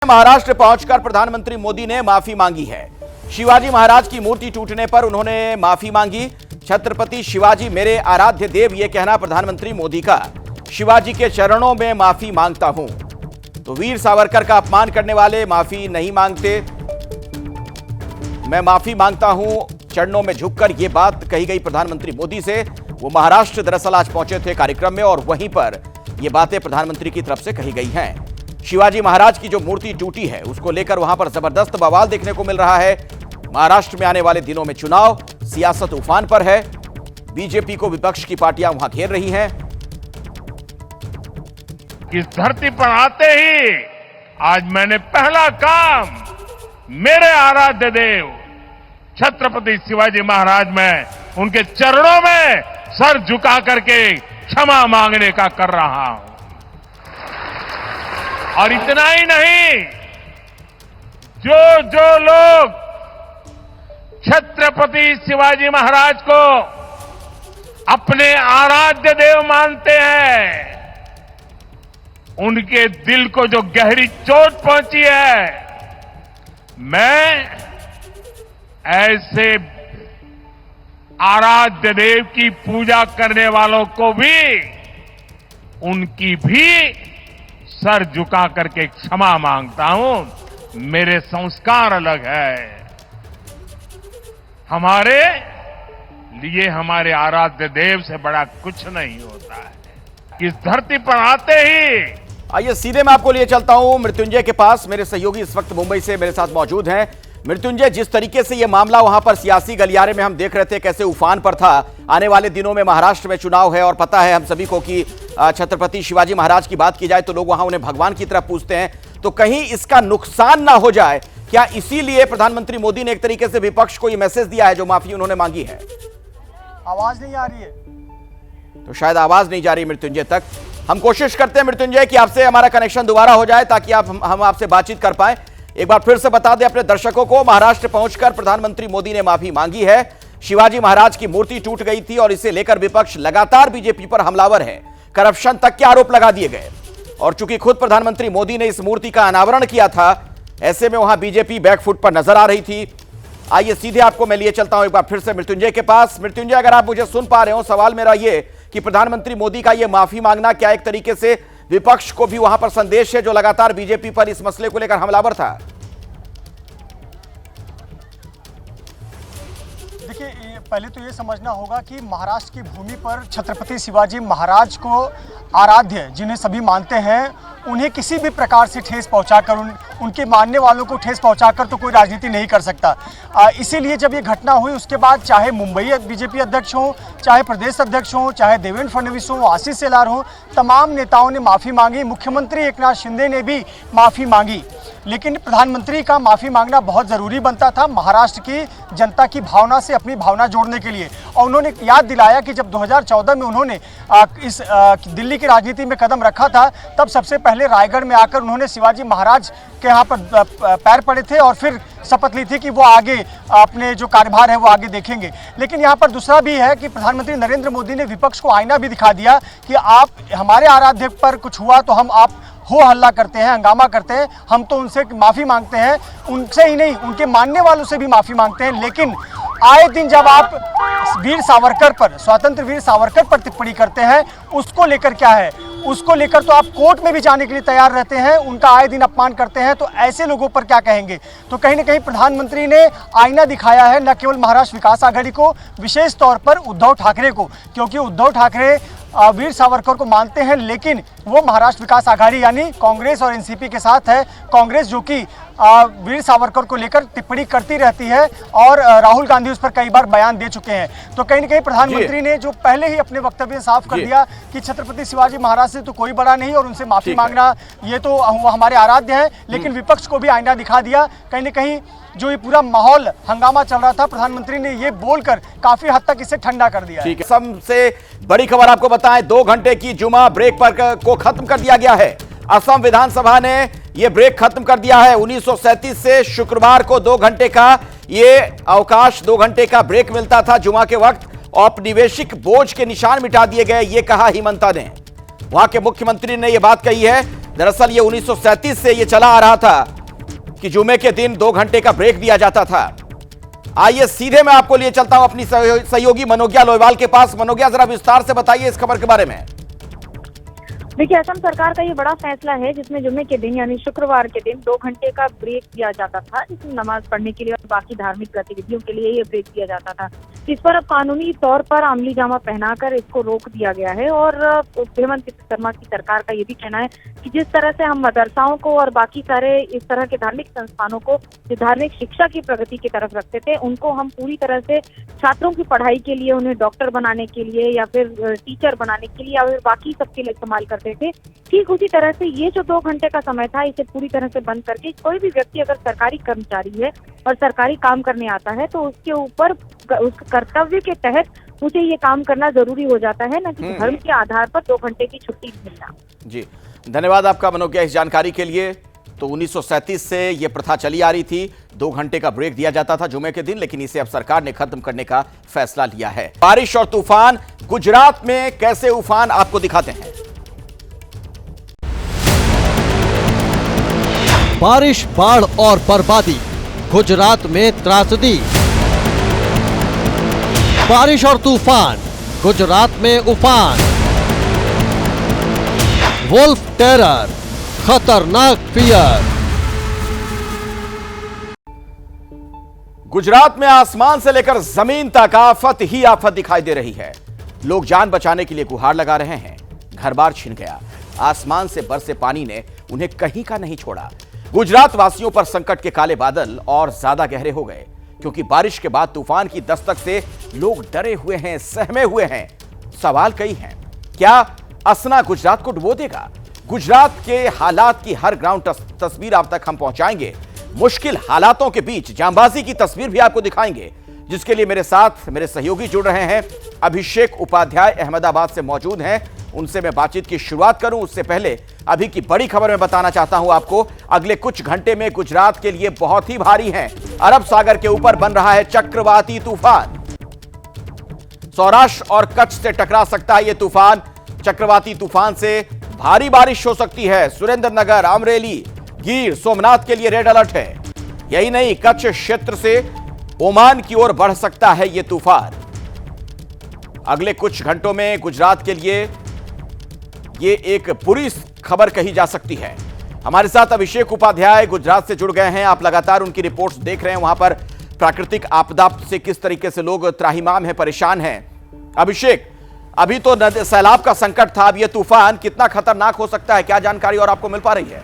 महाराष्ट्र पहुंचकर प्रधानमंत्री मोदी ने माफी मांगी है। शिवाजी महाराज की मूर्ति टूटने पर उन्होंने माफी मांगी। छत्रपति शिवाजी मेरे आराध्य देव, यह कहना प्रधानमंत्री मोदी का। शिवाजी के चरणों में माफी मांगता हूं। तो वीर सावरकर का अपमान करने वाले माफी नहीं मांगते। मैं माफी मांगता हूं, चरणों में झुककर यह बात कही गई प्रधानमंत्री मोदी से। वो महाराष्ट्र दरअसल आज पहुंचे थे कार्यक्रम में और वहीं पर यह बातें प्रधानमंत्री की तरफ से कही गई हैं। शिवाजी महाराज की जो मूर्ति टूटी है उसको लेकर वहां पर जबरदस्त बवाल देखने को मिल रहा है। महाराष्ट्र में आने वाले दिनों में चुनाव, सियासत उफान पर है। बीजेपी को विपक्ष की पार्टियां वहां घेर रही हैं। इस धरती पर आते ही आज मैंने पहला काम मेरे आराध्य देव छत्रपति शिवाजी महाराज में उनके चरणों में सर झुका करके क्षमा मांगने का कर रहा हूं। और इतना ही नहीं, जो लोग छत्रपति शिवाजी महाराज को अपने आराध्य देव मानते हैं, उनके दिल को जो गहरी चोट पहुंची है, मैं ऐसे आराध्य देव की पूजा करने वालों को भी, उनकी भी सर झुका करके क्षमा मांगता हूं। मेरे संस्कार अलग है। हमारे लिए हमारे आराध्य देव से बड़ा कुछ नहीं होता है। इस धरती पर आते ही आइए सीधे मैं आपको लिए चलता हूं मृत्युंजय के पास। मेरे सहयोगी इस वक्त मुंबई से मेरे साथ मौजूद हैं। मृत्युंजय, जिस तरीके से यह मामला वहां पर सियासी गलियारे में हम देख रहे थे कैसे उफान पर था, आने वाले दिनों में महाराष्ट्र में चुनाव है और पता है हम सभी को कि छत्रपति शिवाजी महाराज की बात की जाए तो लोग वहां उन्हें भगवान की तरह पूजते हैं, तो कहीं इसका नुकसान ना हो जाए, क्या इसीलिए प्रधानमंत्री मोदी ने एक तरीके से विपक्ष को यह मैसेज दिया है जो माफी उन्होंने मांगी है? आवाज नहीं आ रही है तो शायद आवाज नहीं जा रही मृत्युंजय तक। हम कोशिश करते हैं मृत्युंजय कि आपसे हमारा कनेक्शन दोबारा हो जाए ताकि हम आपसे बातचीत कर पाए। एक बार फिर से बता दें अपने दर्शकों को, महाराष्ट्र पहुंचकर प्रधानमंत्री मोदी ने माफी मांगी है। शिवाजी महाराज की मूर्ति टूट गई थी और इसे लेकर विपक्ष लगातार बीजेपी पर हमलावर है। करप्शन तक के आरोप लगा दिए गए और चूंकि खुद प्रधानमंत्री मोदी ने इस मूर्ति का अनावरण किया था, ऐसे में वहां बीजेपी बैकफुट पर नजर आ रही थी। आइए सीधे आपको मैं लिए चलता हूं एक बार फिर से मृत्युंजय के पास। मृत्युंजय, अगर आप मुझे सुन पा रहे हो, सवाल मेरा ये कि प्रधानमंत्री मोदी का यह माफी मांगना क्या एक तरीके से विपक्ष को भी वहां पर संदेश है जो लगातार बीजेपी पर इस मसले को लेकर हमलावर था? देखिए, पहले तो ये समझना होगा कि महाराष्ट्र की भूमि पर छत्रपति शिवाजी महाराज को आराध्य, जिन्हें सभी मानते हैं, उन्हें किसी भी प्रकार से ठेस पहुंचाकर, उनके मानने वालों को ठेस पहुंचाकर तो कोई राजनीति नहीं कर सकता। इसीलिए जब ये घटना हुई उसके बाद चाहे मुंबई बीजेपी अध्यक्ष हों, चाहे प्रदेश अध्यक्ष हों, चाहे देवेंद्र फडणवीस हों, आशीष शेलार हों, तमाम नेताओं ने माफ़ी मांगी। मुख्यमंत्री एकनाथ शिंदे ने भी माफ़ी मांगी। लेकिन प्रधानमंत्री का माफ़ी मांगना बहुत ज़रूरी बनता था महाराष्ट्र की जनता की भावना से अपनी भावना जोड़ने के लिए। और उन्होंने याद दिलाया कि जब 2014 में उन्होंने इस दिल्ली की राजनीति में कदम रखा था, तब सबसे पहले रायगढ़ में आकर उन्होंने शिवाजी महाराज के यहाँ पर पैर पड़े थे और फिर शपथ ली थी कि वो आगे अपने जो कार्यभार है वो आगे देखेंगे। लेकिन यहाँ पर दूसरा भी है कि प्रधानमंत्री नरेंद्र मोदी ने विपक्ष को आईना भी दिखा दिया कि आप हमारे आराध्य पर कुछ हुआ तो हम आप हो हल्ला करते हैं, हंगामा करते हैं, हम तो उनसे माफ़ी मांगते हैं, उनसे ही नहीं उनके मानने वालों से भी माफ़ी मांगते हैं। लेकिन आए दिन जब आप वीर सावरकर पर, स्वतंत्र वीर सावरकर पर टिप्पणी करते हैं, उसको लेकर क्या है, उसको लेकर तो आप कोर्ट में भी जाने के लिए तैयार रहते हैं, उनका आए दिन अपमान करते हैं, तो ऐसे लोगों पर क्या कहेंगे? तो कहीं ना कहीं प्रधानमंत्री ने आईना दिखाया है न केवल महाराष्ट्र विकास आघाड़ी को, विशेष तौर पर उद्धव ठाकरे को, क्योंकि उद्धव ठाकरे वीर सावरकर को मानते हैं, लेकिन वो महाराष्ट्र विकास आघाड़ी यानी कांग्रेस और एनसीपी के साथ है। कांग्रेस जो कि वीर सावरकर को लेकर टिप्पणी करती रहती है और राहुल गांधी उस पर कई बार बयान दे चुके हैं। तो कहीं ना कहीं प्रधानमंत्री ने जो पहले ही अपने वक्तव्य में साफ कर दिया कि छत्रपति शिवाजी महाराज से तो कोई बड़ा नहीं और उनसे माफी मांगना ये तो हमारे आराध्य हैं। लेकिन विपक्ष को भी आईना दिखा दिया। कहीं ना कहीं जो ये पूरा माहौल हंगामा चल रहा था, प्रधानमंत्री ने ये बोलकर काफी हद तक इसे ठंडा कर दिया। ठीक है, सबसे बड़ी खबर आपको बताएं, 2 घंटे की जुमा ब्रेक पर को खत्म कर दिया गया है। असम विधानसभा ने यह ब्रेक खत्म कर दिया है। 1937 से शुक्रवार को 2 घंटे का ये अवकाश, 2 घंटे का ब्रेक मिलता था जुमा के वक्त। औपनिवेशिक बोझ के निशान मिटा दिए गए, ये कहा हिमंता ने। वहां के मुख्यमंत्री ने यह बात कही है। दरअसल ये 1937 से ये चला आ रहा था कि जुमे के दिन 2 घंटे का ब्रेक दिया जाता था। आइए सीधे मैं आपको लिए चलता हूं अपनी सहयोगी मनोज्ञा लोयवाल के पास। मनोज्ञा, जरा विस्तार से बताइए इस खबर के बारे में। देखिए, असम सरकार का ये बड़ा फैसला है जिसमें जुम्मे के दिन यानी शुक्रवार के दिन 2 घंटे का ब्रेक दिया जाता था, जिसमें नमाज पढ़ने के लिए और बाकी धार्मिक गतिविधियों के लिए ये ब्रेक दिया जाता था। इस पर अब कानूनी तौर पर अमली जामा पहनाकर इसको रोक दिया गया है। और हेमंत शर्मा की सरकार का ये भी कहना है कि जिस तरह से हम मदरसाओं को और बाकी सारे इस तरह के धार्मिक संस्थानों को जो धार्मिक शिक्षा की प्रगति की तरफ रखते थे, उनको हम पूरी तरह से छात्रों की पढ़ाई के लिए, उन्हें डॉक्टर बनाने के लिए या फिर टीचर बनाने के लिए या फिर बाकी सबके लिए इस्तेमाल करते थे। ठीक उसी तरह से ये जो 2 घंटे का समय था, इसे पूरी तरह से बंद करके कोई भी व्यक्ति अगर सरकारी कर्मचारी है और सरकारी काम करने आता है तो उसके ऊपर उस कर्तव्य के तहत उसे ये काम करना जरूरी हो जाता है, न कि धर्म के आधार पर 2 घंटे की छुट्टी मिलना। जी धन्यवाद आपका मनोज्ञा इस जानकारी के लिए। तो 1937 से ये प्रथा चली आ रही थी, 2 घंटे का ब्रेक दिया जाता था जुमे के दिन, लेकिन इसे अब सरकार ने खत्म करने का फैसला लिया है। बारिश और तूफान गुजरात में कैसे उफान आपको दिखाते हैं। बारिश, बाढ़ और बर्बादी, गुजरात में त्रासदी। बारिश और तूफान, गुजरात में उफान। वुल्फ टेरर, खतरनाक फियर। गुजरात में आसमान से लेकर जमीन तक आफत ही आफत दिखाई दे रही है। लोग जान बचाने के लिए गुहार लगा रहे हैं। घर बार छिन गया। आसमान से बरसे पानी ने उन्हें कहीं का नहीं छोड़ा। गुजरात वासियों पर संकट के काले बादल और ज्यादा गहरे हो गए, क्योंकि बारिश के बाद तूफान की दस्तक से लोग डरे हुए हैं, सहमे हुए हैं। सवाल कई हैं। क्या असना गुजरात को डुबो देगा? गुजरात के हालात की हर ग्राउंड तस्वीर आप तक हम पहुंचाएंगे। मुश्किल हालातों के बीच जांबाजी की तस्वीर भी आपको दिखाएंगे, जिसके लिए मेरे साथ मेरे सहयोगी जुड़ रहे हैं। अभिषेक उपाध्याय अहमदाबाद से मौजूद हैं, उनसे मैं बातचीत की शुरुआत करूं उससे पहले अभी की बड़ी खबर मैं बताना चाहता हूं आपको। अगले कुछ घंटे में गुजरात के लिए बहुत ही भारी है। अरब सागर के ऊपर बन रहा है चक्रवाती तूफान। सौराष्ट्र और कच्छ से टकरा सकता है यह तूफान। चक्रवाती तूफान से भारी बारिश हो सकती है। सुरेंद्रनगर, अमरेली, गिर सोमनाथ के लिए रेड अलर्ट है। यही नहीं, कच्छ क्षेत्र से ओमान की ओर बढ़ सकता है यह तूफान। अगले कुछ घंटों में गुजरात के लिए ये एक बुरी खबर कही जा सकती है। हमारे साथ अभिषेक उपाध्याय गुजरात से जुड़ गए हैं। आप लगातार उनकी रिपोर्ट्स देख रहे हैं, वहां पर प्राकृतिक आपदा से किस तरीके से लोग त्राहिमाम हैं, परेशान हैं। अभिषेक, अभी तो सैलाब का संकट था, अब यह तूफान कितना खतरनाक हो सकता है, क्या जानकारी और आपको मिल पा रही है?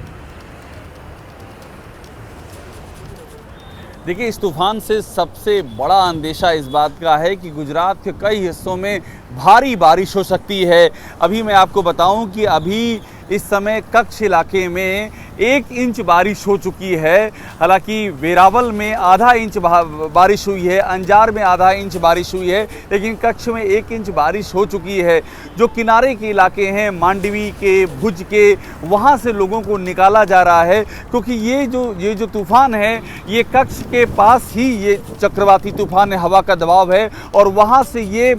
देखिए, इस तूफान से सबसे बड़ा अंदेशा इस बात का है कि गुजरात के कई हिस्सों में भारी बारिश हो सकती है। अभी मैं आपको बताऊं कि अभी इस समय कच्छ इलाके में 1 इंच बारिश हो चुकी है। हालांकि वेरावल में आधा इंच बारिश हुई है, अंजार में आधा इंच बारिश हुई है, लेकिन कच्छ में 1 इंच बारिश हो चुकी है। जो किनारे के इलाके हैं, मांडवी के, भुज के, वहाँ से लोगों को निकाला जा रहा है, क्योंकि ये जो तूफान है, ये कच्छ के पास ही ये चक्रवाती तूफान हवा का दबाव है और वहाँ से ये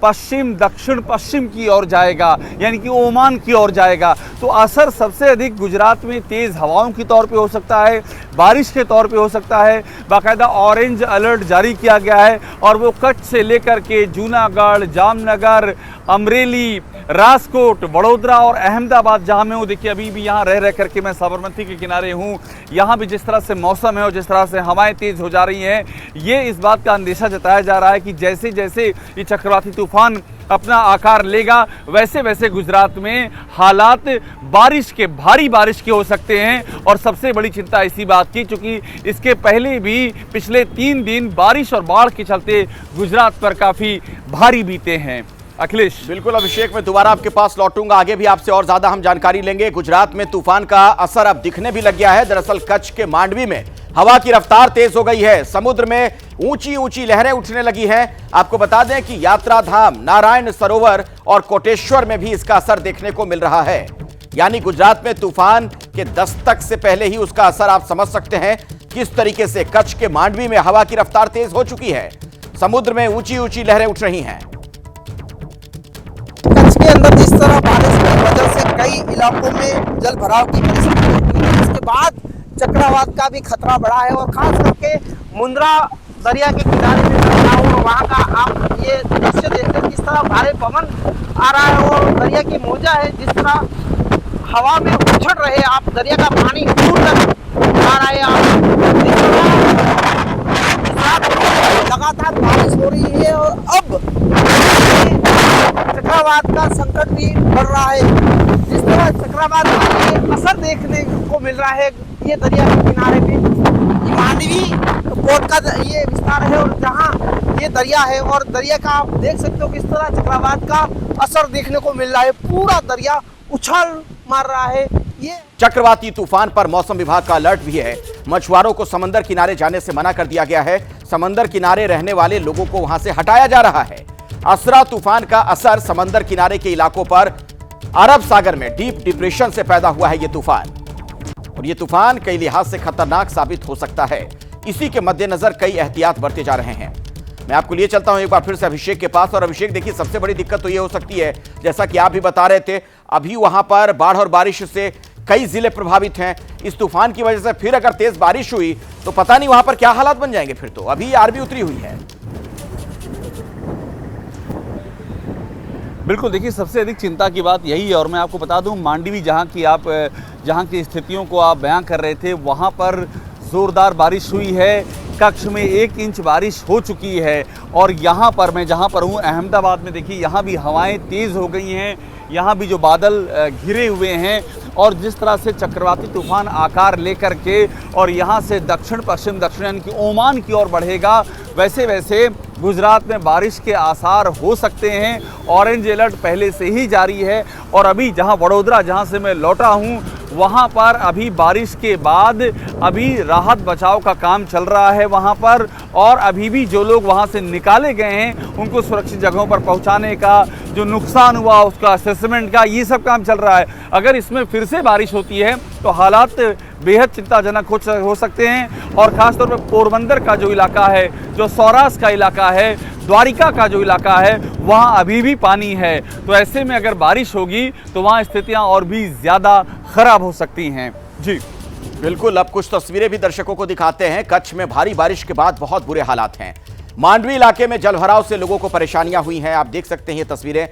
पश्चिम दक्षिण पश्चिम की ओर जाएगा, यानी कि ओमान की ओर जाएगा। तो असर सबसे अधिक गुजरात में तेज हवाओं के तौर पे हो सकता है, बारिश के तौर पे हो सकता है। बाकायदा ऑरेंज अलर्ट जारी किया गया है और वो कच्छ से लेकर के जूनागढ़, जामनगर, अमरेली, राजकोट, वडोदरा और अहमदाबाद जहां मैं हूँ। देखिए, अभी भी यहाँ रह करके मैं साबरमती के किनारे हूँ। यहाँ भी जिस तरह से मौसम है और जिस तरह से हवाएं तेज हो जा रही हैं, ये इस बात का अंदेशा जताया जा रहा है कि जैसे जैसे ये चक्रवाती तूफान अपना आकार लेगा, वैसे वैसे गुजरात में हालात भारी बारिश के हो सकते हैं। और सबसे बड़ी चिंता इसी बात की, चूंकि इसके पहले भी पिछले 3 दिन बारिश और बाढ़ के चलते गुजरात पर काफ़ी भारी बीते हैं। अखिलेश। बिल्कुल अभिषेक, मैं दोबारा आपके पास लौटूंगा, आगे भी आपसे और ज्यादा हम जानकारी लेंगे। गुजरात में तूफान का असर अब दिखने भी लग गया है। दरअसल कच्छ के मांडवी में हवा की रफ्तार तेज हो गई है। समुद्र में ऊंची ऊंची लहरें उठने लगी हैं। आपको बता दें कि यात्रा धाम, नारायण सरोवर और कोटेश्वर में भी इसका असर देखने को मिल रहा है। यानी गुजरात में तूफान के दस्तक से पहले ही उसका असर आप समझ सकते हैं किस तरीके से कच्छ के मांडवी में हवा की रफ्तार तेज हो चुकी है। समुद्र में ऊंची ऊंची लहरें उठ रही हैं। कच्छ के अंदर जिस तरह बारिश की वजह से कई इलाकों में जल भराव की परिस्थिति हुई है। इसके बाद चक्रवात का भी खतरा बढ़ा है और खास करके मुंद्रा दरिया के किनारे में खड़ा हूँ, वहाँ का आप ये दृश्य देखते किस तरह भारी पवन आ रहा है और दरिया की मौजा है, जिस तरह हवा में उछल रहे, आप दरिया का पानी दूर तक आ रहा है। आप लगातार बारिश हो रही है और अब चक्रवात का संकट भी बढ़ रहा है। जिस तरह चक्रवात का असर देखने को मिल रहा है ये दरिया के किनारे पे, मांडवी पोर्ट का ये विस्तार है और जहाँ ये दरिया है और दरिया का आप देख सकते हो किस तरह चक्रवात का असर देखने को मिल रहा है। पूरा दरिया उछाल मार रहा है। ये चक्रवाती तूफान पर मौसम विभाग का अलर्ट भी है। मछुआरों को समंदर किनारे जाने से मना कर दिया गया है। समंदर किनारे रहने वाले लोगों को वहां से हटाया जा रहा है। असरा तूफान का असर समंदर किनारे के इलाकों पर अरब सागर में डीप डिप्रेशन से पैदा हुआ है ये तूफान, और ये तूफान कई लिहाज से खतरनाक साबित हो सकता है। इसी के मद्देनजर कई एहतियात बरते जा रहे हैं। मैं आपको लिए चलता हूं एक बार फिर से अभिषेक के पास। और अभिषेक, देखिए, सबसे बड़ी दिक्कत तो ये हो सकती है, जैसा कि आप भी बता रहे थे, अभी वहां पर बाढ़ और बारिश से कई जिले प्रभावित हैं। इस तूफान की वजह से फिर अगर तेज बारिश हुई तो पता नहीं वहां पर क्या हालात बन जाएंगे। फिर तो अभी आरबी उतरी हुई है। बिल्कुल, देखिए, सबसे अधिक चिंता की बात यही है। और मैं आपको बता दूं, मांडवी जहां की स्थितियों को आप बयां कर रहे थे, वहां पर ज़ोरदार बारिश हुई है। कच्छ में 1 इंच बारिश हो चुकी है। और यहाँ पर मैं जहाँ पर हूँ अहमदाबाद में, देखिए, यहाँ भी हवाएं तेज़ हो गई हैं। यहाँ भी जो बादल घिरे हुए हैं और जिस तरह से चक्रवाती तूफान आकार लेकर के और यहाँ से दक्षिण पश्चिम दक्षिण यानी कि ओमान की ओर बढ़ेगा, वैसे वैसे गुजरात में बारिश के आसार हो सकते हैं। ऑरेंज अलर्ट पहले से ही जारी है। और अभी जहाँ वडोदरा, जहाँ से मैं लौटा हूँ, वहाँ पर अभी बारिश के बाद अभी राहत बचाव का काम चल रहा है वहाँ पर। और अभी भी जो लोग वहाँ से निकाले गए हैं उनको सुरक्षित जगहों पर पहुँचाने का, जो नुकसान हुआ उसका असेसमेंट का, ये सब काम चल रहा है। अगर इसमें फिर से बारिश होती है तो हालात बेहद चिंताजनक हो सकते हैं। और ख़ासतौर पर पोरबंदर का जो इलाका है, जो सौराष्ट्र का इलाका है, द्वारिका का जो इलाका है, वहाँ अभी भी पानी है। तो ऐसे में अगर बारिश होगी तो वहाँ स्थितियाँ और भी ज़्यादा ख़राब हो सकती हैं। जी बिल्कुल, अब कुछ तस्वीरें भी दर्शकों को दिखाते हैं। कच्छ में भारी बारिश के बाद बहुत बुरे हालात हैं। मांडवी इलाके में जलभराव से लोगों को परेशानियां हुई हैं। आप देख सकते हैं ये तस्वीरें।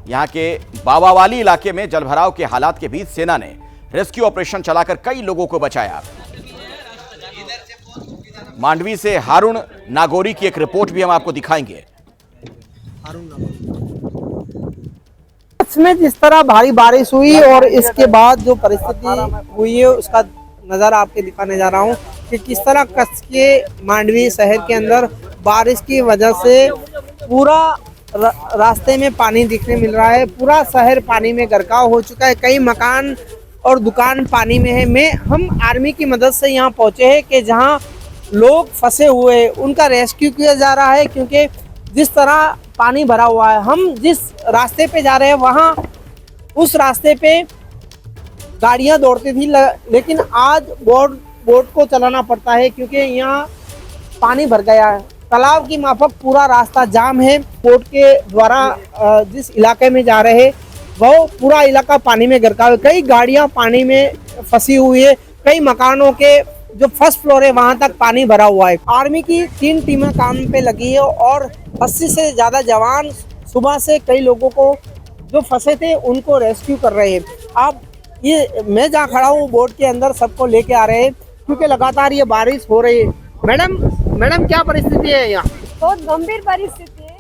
यहाँ के बाबावाली इलाके में जलभराव के हालात के बीच सेना ने रेस्क्यू ऑपरेशन चलाकर कई लोगों को बचाया। मांडवी से हारून नागौरी की एक रिपोर्ट भी हम आपको दिखाएंगे। में जिस तरह भारी बारिश हुई और इसके बाद जो परिस्थिति हुई है उसका नज़ारा आपके दिखाने जा रहा हूँ कि किस तरह कच्छ के मांडवी शहर के अंदर बारिश की वजह से पूरा रास्ते में पानी दिखने मिल रहा है। पूरा शहर पानी में गरकाव हो चुका है। कई मकान और दुकान पानी में है। हम आर्मी की मदद से यहाँ पहुँचे हैं कि जहाँ लोग फंसे हुए हैं उनका रेस्क्यू किया जा रहा है, क्योंकि जिस तरह पानी भरा हुआ है। हम जिस रास्ते पे जा रहे हैं वहाँ उस रास्ते पे गाड़ियाँ दौड़ती थी, लेकिन आज बोट को चलाना पड़ता है क्योंकि यहाँ पानी भर गया है। तालाब की माफक पूरा रास्ता जाम है। बोट के द्वारा जिस इलाके में जा रहे हैं वो पूरा इलाका पानी में गरकाव है। कई गाड़ियाँ पानी में फंसी हुई है। कई मकानों के जो फर्स्ट फ्लोर है वहां तक पानी भरा हुआ है। आर्मी की 3 टीमें काम पे लगी है और 80 से ज़्यादा जवान सुबह से कई लोगों को जो फंसे थे उनको रेस्क्यू कर रहे हैं। आप ये मैं जहाँ खड़ा हूँ बोट के अंदर सबको लेके आ रहे हैं क्योंकि लगातार ये बारिश हो रही है। मैडम क्या परिस्थिति है यहाँ? बहुत गंभीर परिस्थिति है।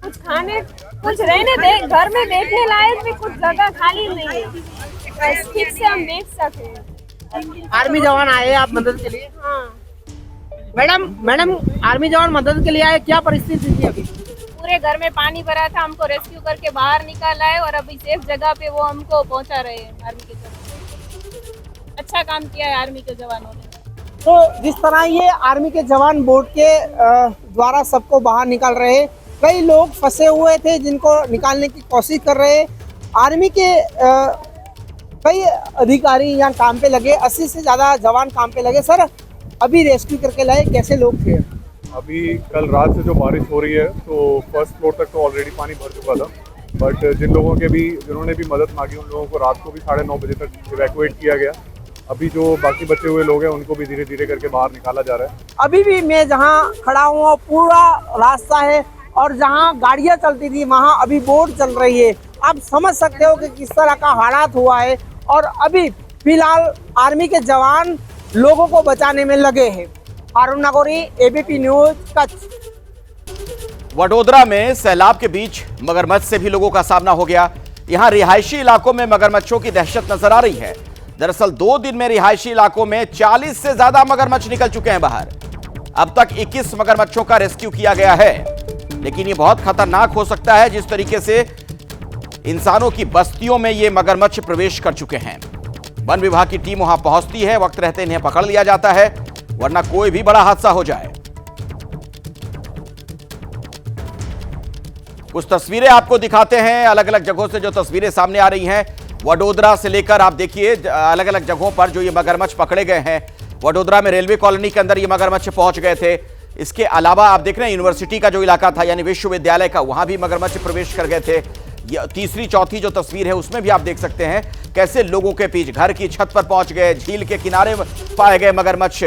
कुछ खाने कुछ रहने दे, घर में बैठने लायक भी कुछ जगह खाली नहीं है, ठीक से हम देख सके। आर्मी जवान आए आप मदद के लिए? हाँ मैडम आर्मी जवान मदद के लिए आए, क्या परिस्थिति थी अभी? पूरे घर में पानी भरा था, हमको रेस्क्यू करके बाहर निकाला है और अभी सेफ जगह पे वो हमको पहुंचा रहे हैं आर्मी के जवान। अच्छा काम किया है आर्मी के जवानों ने। तो जिस तरह ये आर्मी के जवान बोट के द्वारा सबको बाहर निकाल रहे हैं, कई लोग फंसे हुए थे जिनको निकालने की कोशिश कर रहे हैं। आर्मी के कई अधिकारी यहाँ काम पे लगे, 80 से ज़्यादा जवान काम पे लगे। सर अभी रेस्क्यू करके लाए, कैसे लोग थे? अभी कल रात से जो बारिश हो रही है तो फर्स्ट फ्लोर तक तो ऑलरेडी पानी भर चुका था, बट जिन्होंने भी मदद मांगी उन लोगों को रात को भी 9:30 बजे तक इवैक्यूएट किया गया। अभी जो बाकी बचे हुए लोग हैं उनको भी धीरे धीरे करके बाहर निकाला जा रहा है। अभी भी मैं जहाँ खड़ा हूँ पूरा रास्ता है और जहाँ गाड़ियाँ चलती थी वहाँ अभी बोट चल रही है। आप समझ सकते हो कि किस तरह का हालात हुआ है और अभी फिलहाल आर्मी के जवान लोगों को बचाने में लगे हैं। हारून नागौरी, एबीपी न्यूज, कच्छ। वडोदरा में सैलाब के बीच मगरमच्छ से भी लोगों का सामना हो गया। यहां रिहायशी इलाकों में मगरमच्छों की दहशत नजर आ रही है। दरअसल 2 दिन में रिहायशी इलाकों में 40 से ज्यादा मगरमच्छ निकल चुके हैं बाहर। अब तक 21 मगरमच्छों का रेस्क्यू किया गया है, लेकिन ये बहुत खतरनाक हो सकता है जिस तरीके से इंसानों की बस्तियों में ये मगरमच्छ प्रवेश कर चुके हैं। वन विभाग की टीम वहां पहुंचती है, वक्त रहते इन्हें पकड़ लिया जाता है, वरना कोई भी बड़ा हादसा हो जाए। कुछ तस्वीरें आपको दिखाते हैं अलग अलग जगहों से जो तस्वीरें सामने आ रही हैं। वडोदरा से लेकर आप देखिए अलग अलग जगहों पर जो ये मगरमच्छ पकड़े गए हैं। वडोदरा में रेलवे कॉलोनी के अंदर ये मगरमच्छ पहुंच गए थे। इसके अलावा आप देख रहे हैं यूनिवर्सिटी का जो इलाका था यानी विश्वविद्यालय का, वहां भी मगरमच्छ प्रवेश कर गए थे। तीसरी चौथी जो तस्वीर है उसमें भी आप देख सकते हैं कैसे लोगों के बीच घर की छत पर पहुंच गए, झील के किनारे पाए गए मगरमच्छ।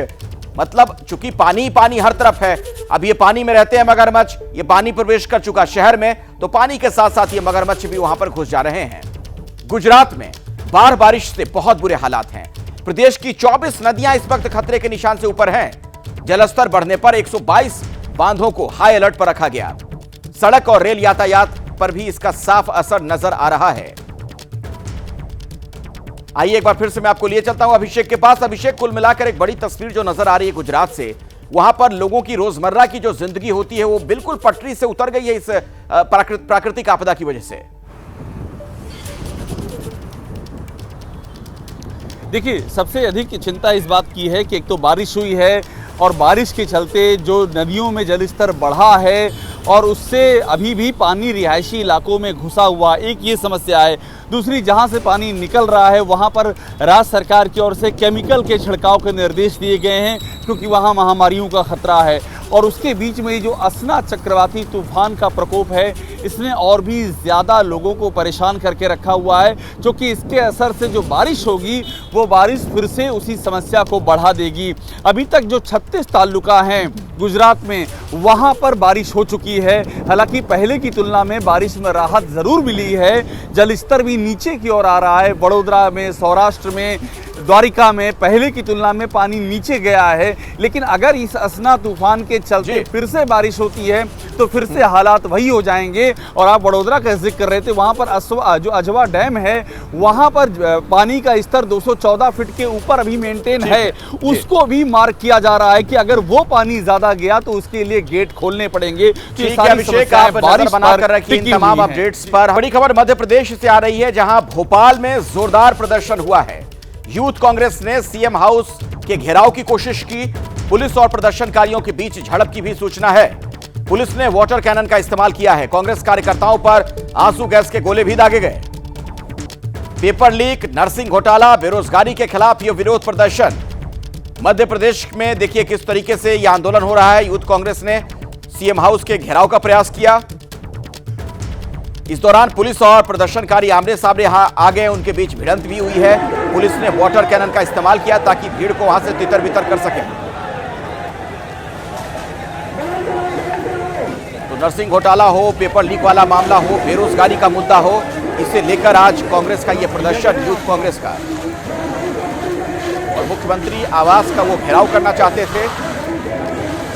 मतलब चूंकि पानी पानी हर तरफ है, अब ये पानी में रहते हैं मगरमच्छ, ये पानी प्रवेश कर चुका शहर में, तो पानी के साथ साथ ये मगरमच्छ भी वहां पर घुस जा रहे हैं। गुजरात में बाढ़ बारिश से बहुत बुरे हालात हैं। प्रदेश की 24 नदियां इस वक्त खतरे के निशान से ऊपर हैं। जलस्तर बढ़ने पर 122 बांधों को हाई अलर्ट पर रखा गया। सड़क और रेल यातायात पर भी इसका साफ असर नजर आ रहा है। आइए एक बार फिर से मैं आपको लिए चलता हूं अभिषेक के पास। अभिषेक, कुल मिलाकर एक बड़ी तस्वीर जो नजर आ रही है गुजरात से, वहां पर लोगों की रोजमर्रा की जो जिंदगी होती है वो बिल्कुल पटरी से उतर गई है इस प्राकृतिक आपदा की वजह से। देखिए, सबसे अधिक चिंता इस बात की है कि एक तो बारिश हुई है और बारिश के चलते जो नदियों में जलस्तर बढ़ा है और उससे अभी भी पानी रिहायशी इलाकों में घुसा हुआ, एक ये समस्या है। दूसरी, जहां से पानी निकल रहा है वहां पर राज्य सरकार की ओर से केमिकल के छिड़काव के निर्देश दिए गए हैं क्योंकि वहां महामारियों का खतरा है। और उसके बीच में जो असना चक्रवाती तूफान का प्रकोप है इसने और भी ज़्यादा लोगों को परेशान करके रखा हुआ है, क्योंकि इसके असर से जो बारिश होगी वो बारिश फिर से उसी समस्या को बढ़ा देगी। अभी तक जो 36 तालुका हैं गुजरात में वहाँ पर बारिश हो चुकी है। हालांकि पहले की तुलना में बारिश में राहत ज़रूर मिली है, जलस्तर भी नीचे की ओर आ रहा है। वडोदरा में, सौराष्ट्र में, द्वारिका में पहले की तुलना में पानी नीचे गया है। लेकिन अगर इस असना तूफान के चलते फिर से बारिश होती है तो फिर से हालात वही हो जाएंगे। और आप वडोदरा का जिक्र कर रहे थे, वहाँ पर जो अजवा डैम है वहाँ पर पानी का स्तर 214 फीट के ऊपर अभी मेंटेन है। उसको भी मार्क किया जा रहा है कि अगर वो पानी ज्यादा गया तो उसके लिए गेट खोलने पड़ेंगे। अभिषेक, आप नजर बनाकर रखिए इन तमाम अपडेट्स पर। बड़ी खबर मध्य प्रदेश से आ रही है जहां भोपाल में जोरदार प्रदर्शन हुआ है। यूथ कांग्रेस ने सीएम हाउस के घेराव की कोशिश की। पुलिस और प्रदर्शनकारियों के बीच झड़प की भी सूचना है। पुलिस ने वाटर कैनन का इस्तेमाल किया है। कांग्रेस कार्यकर्ताओं पर आंसू गैस के गोले भी दागे गए। पेपर लीक, नर्सिंग घोटाला, बेरोजगारी के खिलाफ यह विरोध प्रदर्शन। मध्य प्रदेश में देखिए किस तरीके से यह आंदोलन हो रहा है। यूथ कांग्रेस ने सीएम हाउस के घेराव का प्रयास किया। इस दौरान पुलिस और प्रदर्शनकारी आमने सामने आ गए, उनके बीच भिड़ंत भी हुई है। पुलिस ने वाटर कैनन का इस्तेमाल किया ताकि भीड़ को वहां से तितर बितर कर सके। तो नर्सिंग घोटाला हो, पेपर लीक वाला मामला हो, बेरोजगारी का मुद्दा हो, इसे लेकर आज कांग्रेस का यह प्रदर्शन, यूथ कांग्रेस का। और मुख्यमंत्री आवास का वो घेराव करना चाहते थे,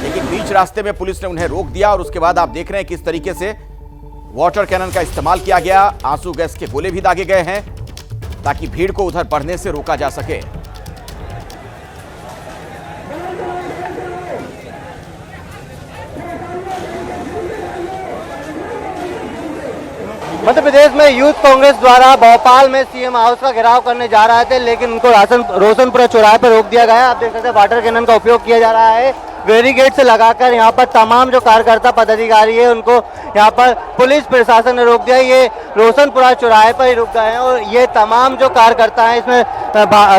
लेकिन बीच रास्ते में पुलिस ने उन्हें रोक दिया। और उसके बाद आप देख रहे हैं किस तरीके से वाटर कैनन का इस्तेमाल किया गया। आंसू गैस के गोले भी दागे गए हैं ताकि भीड़ को उधर बढ़ने से रोका जा सके। मध्य प्रदेश में यूथ कांग्रेस द्वारा भोपाल में सीएम हाउस का घेराव करने जा रहे थे, लेकिन उनको रोशनपुरा चौराहे पर रोक दिया गया। आप देख सकते हैं वाटर कैनन का उपयोग किया जा रहा है। बैरिकेड से लगाकर यहाँ पर तमाम जो कार्यकर्ता पदाधिकारी है उनको यहाँ पर पुलिस प्रशासन ने रोक दिया। ये रोशनपुरा चौराहे पर ही रुक गए हैं और ये तमाम जो कार्यकर्ता हैं इसमें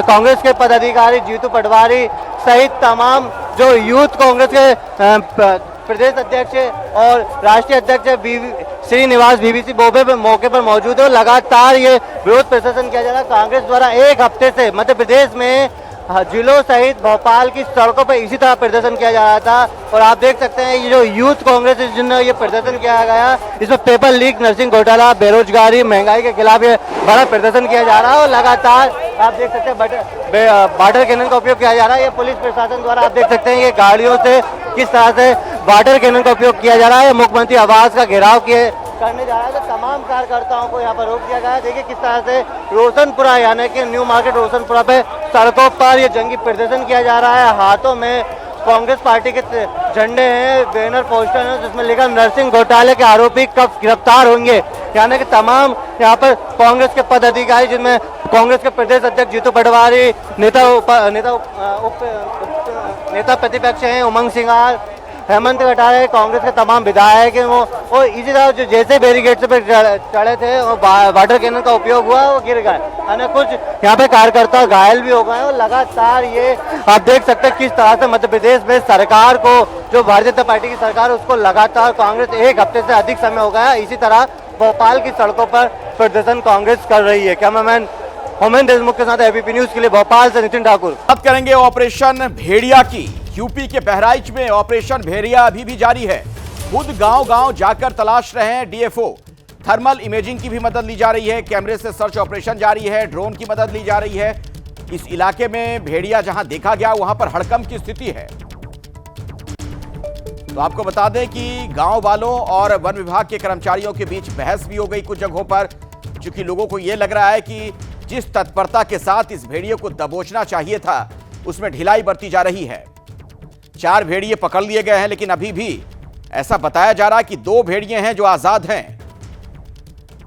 कांग्रेस के पदाधिकारी जीतू पटवारी सहित तमाम जो यूथ कांग्रेस के प्रदेश अध्यक्ष और राष्ट्रीय अध्यक्ष श्रीनिवास बीवीसी बोबे पे मौके पर मौजूद है। लगातार ये विरोध प्रदर्शन किया जा रहा है। कांग्रेस द्वारा एक हफ्ते से मध्य प्रदेश में जिलों सहित भोपाल की सड़कों पर इसी तरह प्रदर्शन किया जा रहा था। और आप देख सकते हैं ये जो यूथ कांग्रेस जिन्होंने ये प्रदर्शन किया गया, इसमें पेपर लीक, नर्सिंग घोटाला, बेरोजगारी, महंगाई के खिलाफ ये बड़ा प्रदर्शन किया जा रहा है। और लगातार आप देख सकते हैं वाटर कैनन का उपयोग किया जा रहा है। ये पुलिस प्रशासन द्वारा आप देख सकते हैं ये गाड़ियों से किस तरह से वाटर कैनन का उपयोग किया जा रहा है। मुख्यमंत्री आवास का घेराव करने जा रहा है, तो तमाम कार्यकर्ताओं को यहाँ पर रोक दिया गया है। देखिए किस तरह से रोशनपुरा यानी कि न्यू मार्केट रोशनपुरा पे सड़कों पर ये जंगी प्रदर्शन किया जा रहा है। हाथों में कांग्रेस पार्टी के झंडे हैं, बैनर पोस्टर हैं जिसमें लिखा नर्सिंग घोटाले के आरोपी कब गिरफ्तार होंगे। यानी कि तमाम यहाँ पर कांग्रेस के पदाधिकारी जिनमें कांग्रेस के प्रदेश अध्यक्ष जीतू पटवारी, नेता प्रतिपक्ष हैं उमंग सिंघार, हेमंत कटारे, कांग्रेस के तमाम विधायक हैं वो, और इसी तरह जो जैसे बैरिकेड से चढ़े थे वाटर कैनन का उपयोग हुआ वो गिर गए। यानी कुछ यहाँ पे कार्यकर्ता घायल भी हो गए। और लगातार ये आप देख सकते हैं किस तरह से मध्य प्रदेश में सरकार को, जो भारतीय जनता पार्टी की सरकार है उसको लगातार कांग्रेस एक हफ्ते से अधिक समय हो गया। इसी तरह भोपाल की सड़कों पर प्रदर्शन कांग्रेस कर रही है। कैमरामैन होमेन देशमुख के साथ एबीपी न्यूज के लिए भोपाल से नितिन ठाकुर। बात करेंगे ऑपरेशन भेड़िया की। यूपी के बहराइच में ऑपरेशन भेड़िया अभी भी जारी है। खुद गांव-गांव जाकर तलाश रहे हैं डीएफओ। थर्मल इमेजिंग की भी मदद ली जा रही है, कैमरे से सर्च ऑपरेशन जारी है, ड्रोन की मदद ली जा रही है। इस इलाके में भेड़िया जहां देखा गया वहां पर हड़कंप की स्थिति है। तो आपको बता दें कि गांव वालों और वन विभाग के कर्मचारियों के बीच बहस भी हो गई कुछ जगहों पर, क्योंकि लोगों को यह लग रहा है कि जिस तत्परता के साथ इस भेड़िए को दबोचना चाहिए था उसमें ढिलाई बरती जा रही है। 4 भेड़िए पकड़ लिए गए हैं, लेकिन अभी भी ऐसा बताया जा रहा है कि 2 भेड़िए हैं जो आजाद हैं।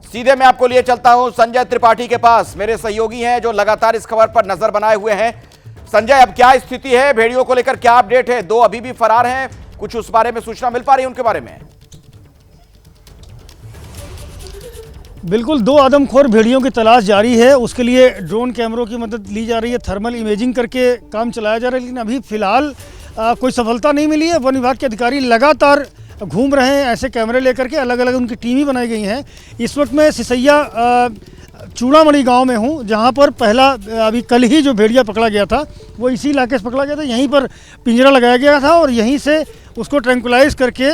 सीधे मैं आपको लिए चलता हूं संजय त्रिपाठी के पास, मेरे सहयोगी हैं जो लगातार इस खबर पर नजर बनाए हुए हैं। संजय, अब क्या स्थिति है, भेड़ियों को लेकर क्या अपडेट है? 2 अभी भी फरार हैं, कुछ उस बारे में सूचना मिल पा रही है उनके बारे में? बिल्कुल, 2 आदमखोर भेड़ियों की तलाश जारी है। उसके लिए ड्रोन कैमरों की मदद ली जा रही है, थर्मल इमेजिंग करके काम चलाया जा रहा है, लेकिन अभी फिलहाल कोई सफलता नहीं मिली है। वन विभाग के अधिकारी लगातार घूम रहे हैं ऐसे कैमरे लेकर के, अलग अलग उनकी टीमें बनाई गई हैं। इस वक्त मैं सिसैया चूड़ामणि गांव में हूं, जहां पर पहला अभी कल ही जो भेड़िया पकड़ा गया था वो इसी इलाके से पकड़ा गया था। यहीं पर पिंजरा लगाया गया था और यहीं से उसको ट्रैंकुलाइज करके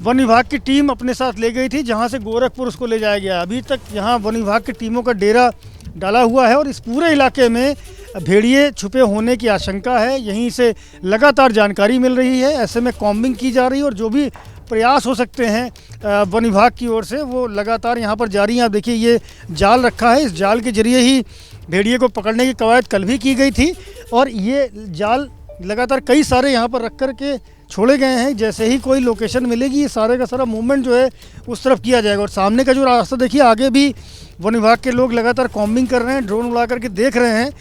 वन विभाग की टीम अपने साथ ले गई थी, जहां से गोरखपुर उसको ले जाया गया। अभी तक यहां वन विभाग की टीमों का डेरा डाला हुआ है और इस पूरे इलाके में भेड़िए छुपे होने की आशंका है। यहीं से लगातार जानकारी मिल रही है, ऐसे में कॉम्बिंग की जा रही है और जो भी प्रयास हो सकते हैं वन विभाग की ओर से वो लगातार यहाँ पर जारी हैं। आप देखिए ये जाल रखा है, इस जाल के जरिए ही भेड़िए को पकड़ने की कवायद कल भी की गई थी और ये जाल लगातार कई सारे यहाँ पर रख कर के छोड़े गए हैं। जैसे ही कोई लोकेशन मिलेगी ये सारे का सारा मूवमेंट जो है उस तरफ किया जाएगा। और सामने का जो रास्ता देखिए, आगे भी वन विभाग के लोग लगातार कॉम्बिंग कर रहे हैं, ड्रोन उड़ा करके देख रहे हैं।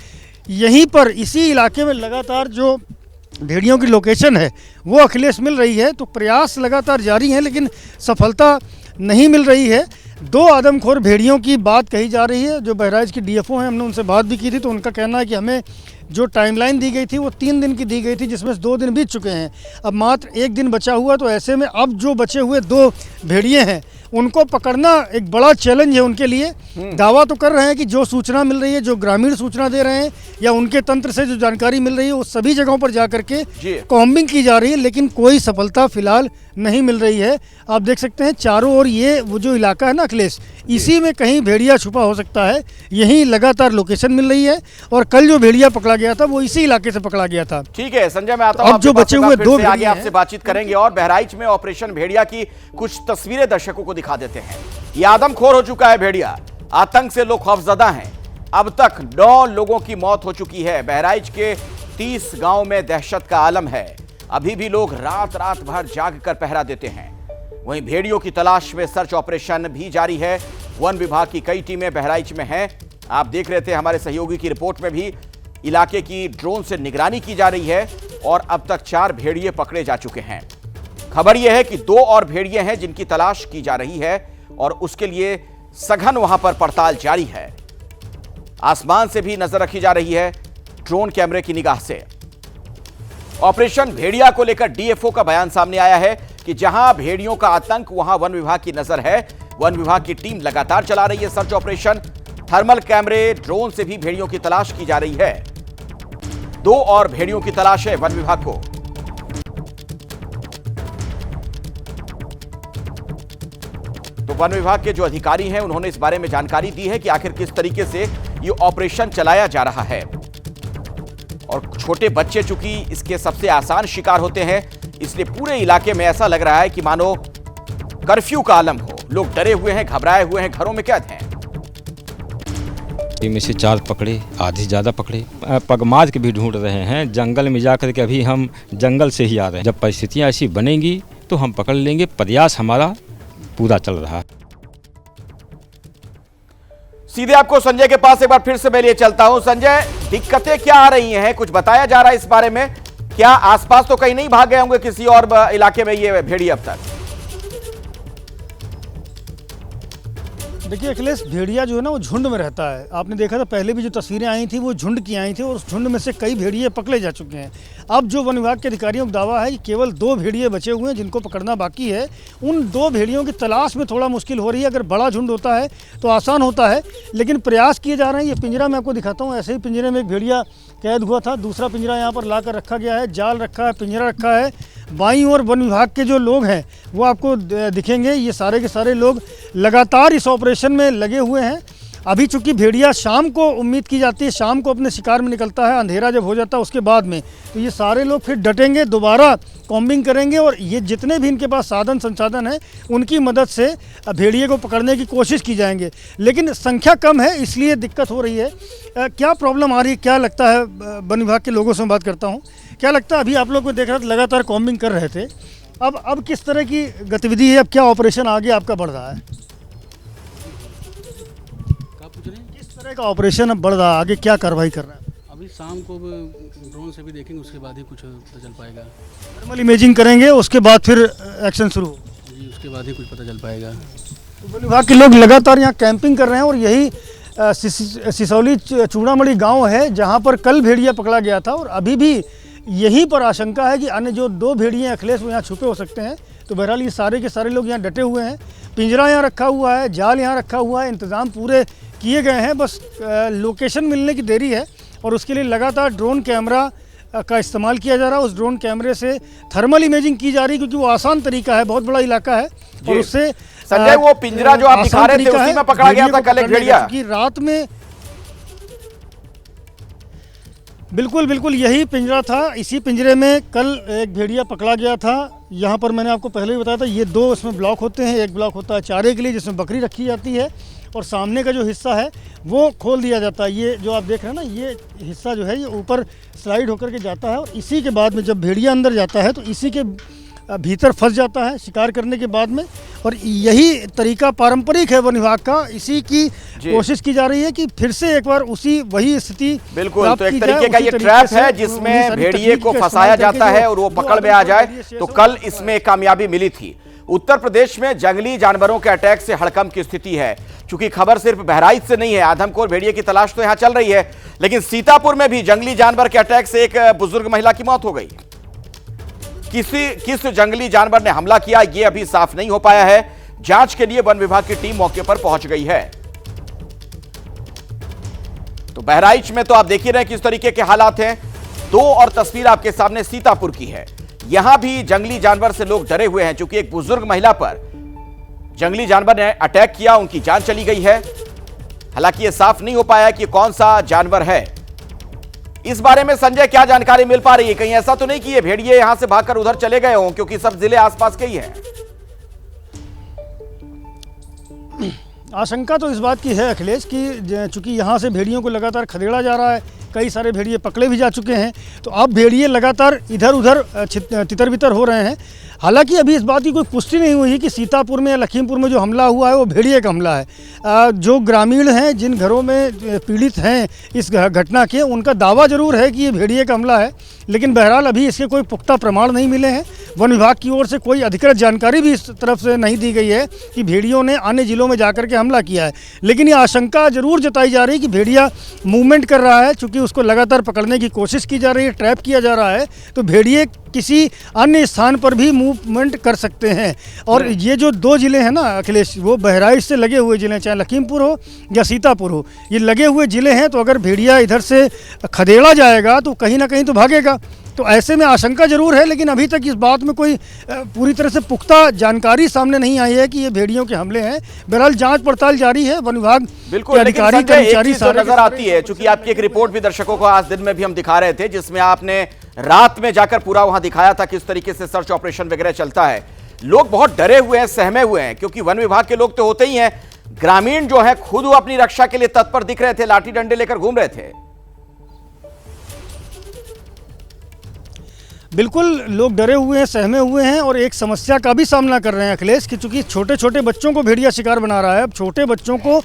यहीं पर इसी इलाके में लगातार जो भेड़ियों की लोकेशन है वो अखिलेश मिल रही है, तो प्रयास लगातार जारी हैं, लेकिन सफलता नहीं मिल रही है। 2 आदमखोर भेड़ियों की बात कही जा रही है। जो बहराइच की डीएफओ हैं, हमने उनसे बात भी की थी, तो उनका कहना है कि हमें जो टाइमलाइन दी गई थी वो 3 दिन की दी गई थी, जिसमें से 2 दिन बीत चुके हैं। अब मात्र 1 दिन बचा हुआ, तो ऐसे में अब जो बचे हुए 2 भेड़िए हैं उनको पकड़ना एक बड़ा चैलेंज है उनके लिए। दावा तो कर रहे हैं कि जो सूचना मिल रही है, जो ग्रामीण सूचना दे रहे हैं या उनके तंत्र से जो जानकारी मिल रही है, वो सभी जगहों पर जा करके कॉम्बिंग की जा रही है, लेकिन कोई सफलता फिलहाल नहीं मिल रही है। आप देख सकते हैं चारों ओर ये वो जो इलाका है ना अखिलेश, इसी में कहीं भेड़िया छुपा हो सकता है। यहीं लगातार लोकेशन मिल रही है और कल जो भेड़िया पकड़ा गया था वो इसी इलाके से पकड़ा गया था। ठीक है संजय, मैं आता हूं। अब जो बचे हुए 2 आगे आपसे बातचीत करेंगे और बहराइच में ऑपरेशन भेड़िया की कुछ तस्वीरें दर्शकों को दिखा देते हैं। ये आदमखोर हो चुका है भेड़िया, आतंक से लोग खौफजदा हैं। अब तक 9 लोगों की मौत हो चुकी है। बहराइच के 30 गांव में दहशत का आलम है। अभी भी लोग रात भर जाग कर पहरा देते हैं। वहीं भेड़ियों की तलाश में सर्च ऑपरेशन भी जारी है। वन विभाग की कई टीमें बहराइच में हैं। आप देख रहे थे हमारे सहयोगी की रिपोर्ट में भी इलाके की ड्रोन से निगरानी की जा रही है और अब तक 4 भेड़िए पकड़े जा चुके हैं। खबर यह है कि 2 और भेड़िए हैं जिनकी तलाश की जा रही है और उसके लिए सघन वहां पर पड़ताल जारी है। आसमान से भी नजर रखी जा रही है ड्रोन कैमरे की निगाह से। ऑपरेशन भेड़िया को लेकर डीएफओ का बयान सामने आया है कि जहां भेड़ियों का आतंक वहां वन विभाग की नजर है। वन विभाग की टीम लगातार चला रही है सर्च ऑपरेशन। थर्मल कैमरे, ड्रोन से भी भेड़ियों की तलाश की जा रही है। 2 और भेड़ियों की तलाश है वन विभाग को। तो वन विभाग के जो अधिकारी हैं उन्होंने इस बारे में जानकारी दी है कि आखिर किस तरीके से ये ऑपरेशन चलाया जा रहा है। और छोटे बच्चे चूंकि इसके सबसे आसान शिकार होते हैं, इसलिए पूरे इलाके में ऐसा लग रहा है कि मानो कर्फ्यू का आलम हो। लोग डरे हुए हैं, घबराए हुए हैं, घरों में कैद हैं। में से 4 पकड़े, आधे ज़्यादा पकड़े। पगमाज के भी ढूंढ रहे हैं। जंगल में जाकर के अभी हम जंगल से ही आ रहे हैं। जब परिस्थितियाँ ऐसी बनेंगी तो हम पकड़ लेंगे। प्रयास हमारा पूरा चल रहा है। सीधे आपको संजय के पास एक बार फिर से मैं लिए चलता हूं। संजय, दिक्कतें क्या आ रही हैं? कुछ बताया जा रहा है इस बारे में? क्या आसपास तो कहीं नहीं भाग गए होंगे किसी और इलाके में ये भेड़िया अब तक? देखिए अखिलेश, भेड़िया जो है ना वो झुंड में रहता है। आपने देखा था पहले भी जो तस्वीरें आई थी वो झुंड की आई थी और उस झुंड में से कई भेड़िए पकड़े जा चुके हैं। अब जो वन विभाग के अधिकारियों का दावा है कि केवल 2 भेड़िए बचे हुए हैं जिनको पकड़ना बाकी है। उन 2 भेड़ियों की तलाश में थोड़ा मुश्किल हो रही है। अगर बड़ा झुंड होता है तो आसान होता है, लेकिन प्रयास किए जा रहे हैं। ये पिंजरा मैं आपको दिखाता हूँ। ऐसे ही पिंजरे में एक भेड़िया कैद हुआ था। दूसरा पिंजरा यहाँ पर ला कर रखा गया है, जाल रखा है, पिंजरा रखा है। बाईं ओर वन विभाग के जो लोग हैं वो आपको दिखेंगे। ये सारे के सारे लोग लगातार इस ऑपरेशन में लगे हुए हैं। अभी चूंकि भेड़िया शाम को उम्मीद की जाती है, शाम को अपने शिकार में निकलता है, अंधेरा जब हो जाता है उसके बाद में, तो ये सारे लोग फिर डटेंगे, दोबारा कॉम्बिंग करेंगे और ये जितने भी इनके पास साधन संसाधन हैं उनकी मदद से भेड़िए को पकड़ने की कोशिश की जाएंगे। लेकिन संख्या कम है इसलिए दिक्कत हो रही है। क्या प्रॉब्लम आ रही है, क्या लगता है? वन विभाग के लोगों से बात करता हूँ। क्या लगता है? अभी आप लोग को देख रहे थे लगातार कॉम्बिंग कर रहे थे, अब किस तरह की गतिविधि है? अब क्या ऑपरेशन आगे आपका बढ़ रहा है? किस तरह का ऑपरेशन अब बढ़ रहा है, आगे क्या कार्रवाई कर रहा है? अभी शाम को ड्रोन से भी देखेंगे, उसके बाद ही कुछ पता चल पाएगा। थर्मल इमेजिंग करेंगे, उसके बाद फिर एक्शन शुरू जी, उसके बाद ही कुछ पता चल पाएगा। तो वन विभाग के लोग लगातार यहाँ कैंपिंग कर रहे हैं और यही सिसौली चूड़ामणि गांव है जहां पर कल भेड़िया पकड़ा गया था और अभी भी यहीं पर आशंका है कि अन्य जो 2 भेड़िए अखिलेश वो यहाँ छुपे हो सकते हैं। तो बहरहाल ये सारे के सारे लोग यहाँ डटे हुए हैं। पिंजरा यहाँ रखा हुआ है, जाल यहाँ रखा हुआ है, इंतज़ाम पूरे किए गए हैं। बस लोकेशन मिलने की देरी है और उसके लिए लगातार ड्रोन कैमरा का इस्तेमाल किया जा रहा है। उस ड्रोन कैमरे से थर्मल इमेजिंग की जा रही है क्योंकि वो आसान तरीका है, बहुत बड़ा इलाका है और उससे संजय वो पिंजरा जो आप दिखा रहे थे उसी में पकड़ा गया था कल एक भेड़िया कि रात में। बिल्कुल बिल्कुल यही पिंजरा था। इसी पिंजरे में कल एक भेड़िया पकड़ा गया था। यहाँ पर मैंने आपको पहले भी बताया था ये 2 इसमें ब्लॉक होते हैं। एक ब्लॉक होता है चारे के लिए जिसमें बकरी रखी जाती है और सामने का जो हिस्सा है वो खोल दिया जाता है। ये जो आप देख रहे हैं ना, ये हिस्सा जो है ये ऊपर स्लाइड होकर के जाता है और इसी के बाद में जब भेड़िया अंदर जाता है तो इसी के भीतर फंस जाता है शिकार करने के बाद में। और यही तरीका पारंपरिक है वन विभाग का। इसी की कोशिश की जा रही है कि फिर से एक बार वही स्थिति बिल्कुल। तो एक तरीके का ये ट्रैप है जिसमें भेड़िए को फंसाया जाता है और वो पकड़ में आ जाए। तो कल इसमें कामयाबी मिली थी। उत्तर प्रदेश में जंगली जानवरों के अटैक से हड़कंप की स्थिति है। चूंकि खबर सिर्फ बहराइच से नहीं है, आदमखोर भेड़िए की तलाश तो यहां चल रही है, लेकिन सीतापुर में भी जंगली जानवर के अटैक से एक बुजुर्ग महिला की मौत हो गई। किस जंगली जानवर ने हमला किया यह अभी साफ नहीं हो पाया है। जांच के लिए वन विभाग की टीम मौके पर पहुंच गई है। तो बहराइच में तो आप देख ही रहे किस तरीके के हालात हैं। 2 और तस्वीर आपके सामने सीतापुर की है। यहां भी जंगली जानवर से लोग डरे हुए हैं क्योंकि एक बुजुर्ग महिला पर जंगली जानवर ने अटैक किया, उनकी जान चली गई है। हालांकि यह साफ नहीं हो पाया कि कौन सा जानवर है। इस बारे में संजय क्या जानकारी मिल पा रही है? कहीं ऐसा तो नहीं कि ये भेड़िए यहां से भागकर उधर चले गए हों, क्योंकि सब जिले आसपास के ही हैं। आशंका तो इस बात की है अखिलेश कि चूंकि यहाँ से भेड़ियों को लगातार खदेड़ा जा रहा है, कई सारे भेड़िए पकड़े भी जा चुके हैं, तो अब भेड़िए लगातार इधर उधर तितर बितर हो रहे हैं। हालांकि अभी इस बात की कोई पुष्टि नहीं हुई है कि सीतापुर में या लखीमपुर में जो हमला हुआ है वो भेड़िए का हमला है। जो ग्रामीण हैं, जिन घरों में पीड़ित हैं इस घटना के, उनका दावा जरूर है कि ये भेड़िए का हमला है, लेकिन बहरहाल अभी इसके कोई पुख्ता प्रमाण नहीं मिले हैं वन विभाग की ओर से कोई अधिकृत जानकारी भी इस तरफ से नहीं दी गई है कि भेड़ियों ने अन्य जिलों में जाकर के हमला किया है। लेकिन ये आशंका जरूर जताई जा रही है कि भेड़िया मूवमेंट कर रहा है, चूँकि उसको लगातार पकड़ने की कोशिश की जा रही है, ट्रैप किया जा रहा है, तो भेड़िए किसी अन्य स्थान पर भी मूवमेंट कर सकते हैं। और ये जो 2 ज़िले हैं ना अखिलेश, वो बहराइच से लगे हुए ज़िले हैं, चाहे लखीमपुर हो या सीतापुर हो, ये लगे हुए ज़िले हैं। तो अगर भेड़िया इधर से खदेड़ा जाएगा तो कहीं ना कहीं तो भागेगा। तो ऐसे में आशंका जरूर है, लेकिन अभी तक इस बात में कोई पूरी तरह से पुख्ता जानकारी सामने नहीं आई है कि ये भेड़ियों के हमले हैं। बहरहाल जांच पड़ताल जारी है, वन विभाग बिल्कुल के अधिकारी कर्मचारी नजर आती है, चूंकि आपकी एक रिपोर्ट भी दर्शकों को आज दिन में भी हम दिखा रहे थे, जिसमें आपने रात में जाकर पूरा वहां दिखाया था किस तरीके से सर्च ऑपरेशन वगैरह चलता है। लोग बहुत डरे हुए हैं, सहमे हुए हैं, क्योंकि वन विभाग के लोग तो होते ही हैं, ग्रामीण जो है खुद वो अपनी रक्षा के लिए तत्पर दिख रहे थे, लाठी डंडे लेकर घूम रहे थे। बिल्कुल लोग डरे हुए हैं, सहमे हुए हैं और एक समस्या का भी सामना कर रहे हैं अखिलेश, कि चूंकि छोटे छोटे बच्चों को भेड़िया शिकार बना रहा है। अब छोटे बच्चों को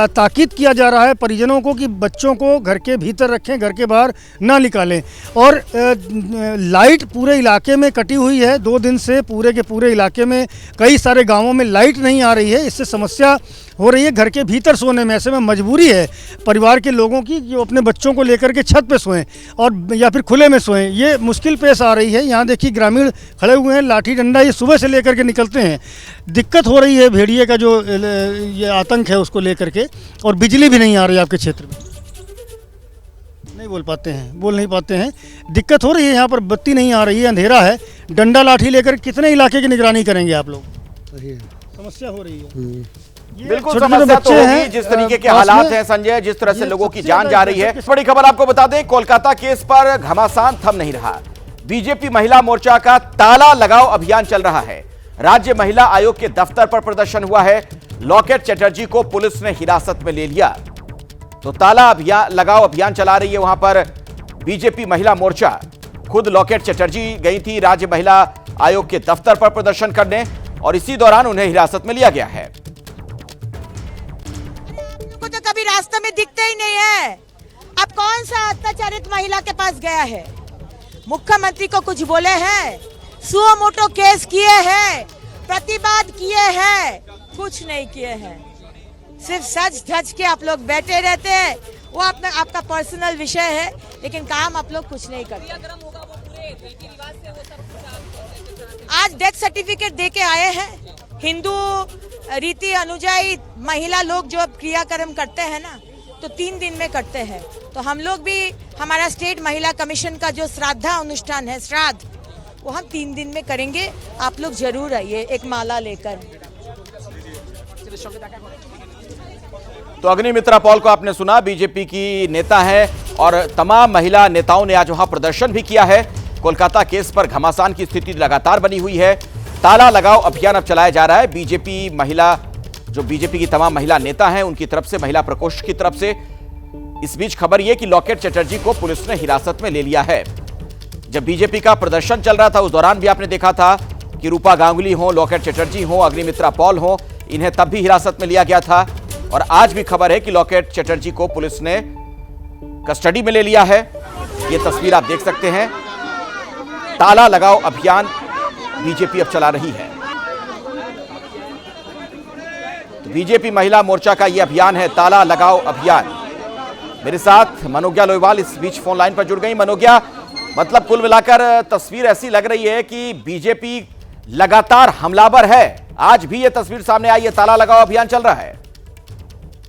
ताकीद किया जा रहा है परिजनों को कि बच्चों को घर के भीतर रखें, घर के बाहर ना निकालें। और लाइट पूरे इलाके में कटी हुई है, 2 दिन से पूरे के पूरे इलाके में कई सारे गाँवों में लाइट नहीं आ रही है। इससे समस्या हो रही है घर के भीतर सोने में। ऐसे में मजबूरी है परिवार के लोगों की जो अपने बच्चों को लेकर के छत पे सोएं और या फिर खुले में सोएं, ये मुश्किल पेश आ रही है। यहाँ देखिए ग्रामीण खड़े हुए हैं, लाठी डंडा ये सुबह से लेकर के निकलते हैं। दिक्कत हो रही है भेड़िए का जो ये आतंक है उसको लेकर के। और बिजली भी नहीं आ रही आपके क्षेत्र में, नहीं बोल नहीं पाते हैं। दिक्कत हो रही है, यहाँ पर बत्ती नहीं आ रही है, अंधेरा है। डंडा लाठी लेकर कितने इलाके की निगरानी करेंगे आप लोग? समस्या हो रही है। बिल्कुल समस्या तो होगी, जिस तरीके के हालात हैं संजय, जिस तरह से लोगों की जान जा रही है। बड़ी खबर आपको बता दें, कोलकाता केस पर घमासान थम नहीं रहा। बीजेपी महिला मोर्चा का ताला लगाओ अभियान चल रहा है। राज्य महिला आयोग के दफ्तर पर प्रदर्शन हुआ है। लॉकेट चटर्जी को पुलिस ने हिरासत में ले लिया, तो ताला लगाओ अभियान चला रही है वहां पर बीजेपी महिला मोर्चा। खुद लॉकेट चटर्जी गई थी राज्य महिला आयोग के दफ्तर पर प्रदर्शन करने, और इसी दौरान उन्हें हिरासत में लिया गया है। तो कभी रास्ते में दिखते ही नहीं है। अब कौन सा अत्याचारित महिला के पास गया है? मुख्यमंत्री को कुछ बोले हैं? सुओ मोटो केस किए हैं, प्रतिवाद किए हैं, कुछ नहीं किए हैं। सिर्फ सच धज के आप लोग बैठे रहते हैं। वो अपना आपका पर्सनल विषय है, लेकिन काम आप लोग कुछ नहीं करते। आज डेथ सर्टिफिकेट दे के आए हैं। हिंदू रीति अनुजाई महिला लोग जो क्रियाक्रम करते हैं ना, तो 3 दिन में करते हैं। तो हम लोग भी, हमारा स्टेट महिला कमीशन का जो श्राद्धा अनुष्ठान है, श्राद्ध, वो हम 3 दिन में करेंगे। आप लोग जरूर आइए एक माला लेकर। तो अग्निमित्रा पॉल को आपने सुना, बीजेपी की नेता है, और तमाम महिला नेताओं ने आज वहां प्रदर्शन भी किया है। कोलकाता केस पर घमासान की स्थिति लगातार बनी हुई है। ताला लगाओ अभियान अब चलाया जा रहा है। बीजेपी की तमाम महिला नेता हैं, उनकी तरफ से, महिला प्रकोष्ठ की तरफ से। इस बीच खबर यह कि लॉकेट चटर्जी को पुलिस ने हिरासत में ले लिया है। जब बीजेपी का प्रदर्शन चल रहा था उस दौरान भी आपने देखा था कि रूपा गांगुली हो, लॉकेट चटर्जी हो, अग्निमित्रा पॉल हो, इन्हें तब भी हिरासत में लिया गया था। और आज भी खबर है कि लॉकेट चटर्जी को पुलिस ने कस्टडी में ले लिया है। ये तस्वीर आप देख सकते हैं। ताला लगाओ अभियान बीजेपी अब चला रही है। तो बीजेपी महिला मोर्चा का यह अभियान है, ताला लगाओ अभियान। मेरे साथ मनोज्ञा लोईवाल इस बीच फोन लाइन पर जुड़ गई। मनोज्ञा, मतलब कुल मिलाकर तस्वीर ऐसी लग रही है कि बीजेपी लगातार हमलावर है। आज भी ये तस्वीर सामने आई है, ताला लगाओ अभियान चल रहा है।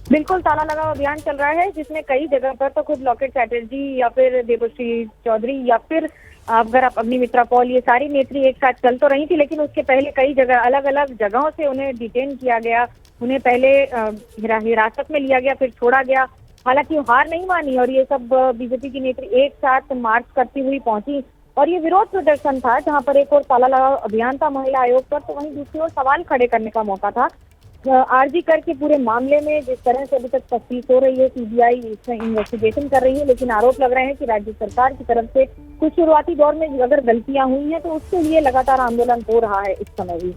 बिल्कुल ताला लगाओ अभियान चल रहा है, जिसमें कई जगह पर तो खुद लॉकेट चैटर्जी या फिर देवश्री चौधरी या फिर अगर आप अग्निमित्रा पॉल, ये सारी नेत्री एक साथ चल तो रही थी, लेकिन उसके पहले कई जगह अलग अलग जगहों से उन्हें डिटेन किया गया। उन्हें पहले हिरासत में लिया गया, फिर छोड़ा गया। हालांकि हार नहीं मानी और ये सब बीजेपी की नेत्री एक साथ मार्च करती हुई पहुंची और ये विरोध प्रदर्शन था, जहां पर एक और ताला लगाओ अभियान था महिला आयोग पर, तो वहीं दूसरी ओर सवाल खड़े करने का मौका था। आरजी कर के पूरे मामले में जिस तरह से अभी तक तफ्तीश हो रही है, सीबीआई इसमें इन्वेस्टिगेशन कर रही है, लेकिन आरोप लग रहे हैं कि राज्य सरकार की तरफ से कुछ शुरुआती दौर में अगर गलतियां हुई हैं तो उसके लिए लगातार आंदोलन हो रहा है इस समय भी।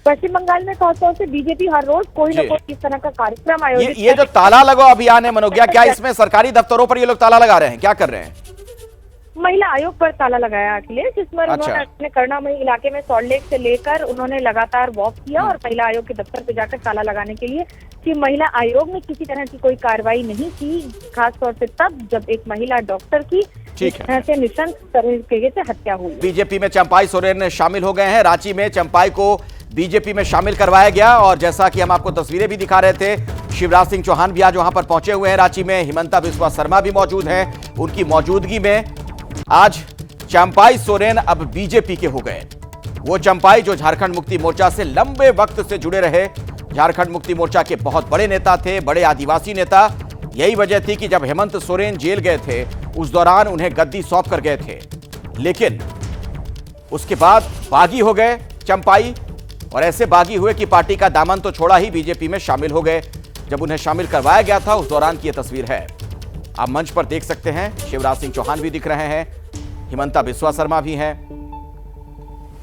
पश्चिम बंगाल में खासतौर से बीजेपी हर रोज कोई न कोई इस तरह का कार्यक्रम आयोजित। ये जो ताला लगाओ अभियान है मनोज्ञा, क्या इसमें सरकारी दफ्तरों पर ये लोग ताला लगा रहे हैं, क्या कर रहे हैं? महिला आयोग पर ताला लगाया अखिलेश, जिसमें उन्होंने अपने करुणामयी इलाके में सॉल्ट लेक से लेकर उन्होंने लगातार वॉक किया और महिला आयोग के दफ्तर पे जाकर ताला लगाने के लिए कि महिला आयोग ने किसी तरह की कोई कार्रवाई नहीं की, खासतौर से तब जब एक महिला डॉक्टर की इस तरह से नृशंस तरीके से हत्या हुई। बीजेपी में चंपाई सोरेन शामिल हो गए हैं। रांची में चंपाई को बीजेपी में शामिल करवाया गया और जैसा कि हम आपको तस्वीरें भी दिखा रहे थे, शिवराज सिंह चौहान भी आज वहां पर पहुंचे हुए हैं रांची में। हिमंता बिस्वा शर्मा भी मौजूद हैं। उनकी मौजूदगी में आज चंपाई सोरेन अब बीजेपी के हो गए। वो चंपाई जो झारखंड मुक्ति मोर्चा से लंबे वक्त से जुड़े रहे, झारखंड मुक्ति मोर्चा के बहुत बड़े नेता थे, बड़े आदिवासी नेता। यही वजह थी कि जब हेमंत सोरेन जेल गए थे उस दौरान उन्हें गद्दी सौंप कर गए थे, लेकिन उसके बाद बागी हो गए चंपाई और ऐसे बागी हुए कि पार्टी का दामन तो छोड़ा ही बीजेपी में शामिल हो गए। जब उन्हें शामिल करवाया गया था उस दौरान की यह तस्वीर है, आप मंच पर देख सकते हैं। शिवराज सिंह चौहान भी दिख रहे हैं, हिमंता बिस्वा शर्मा भी हैं।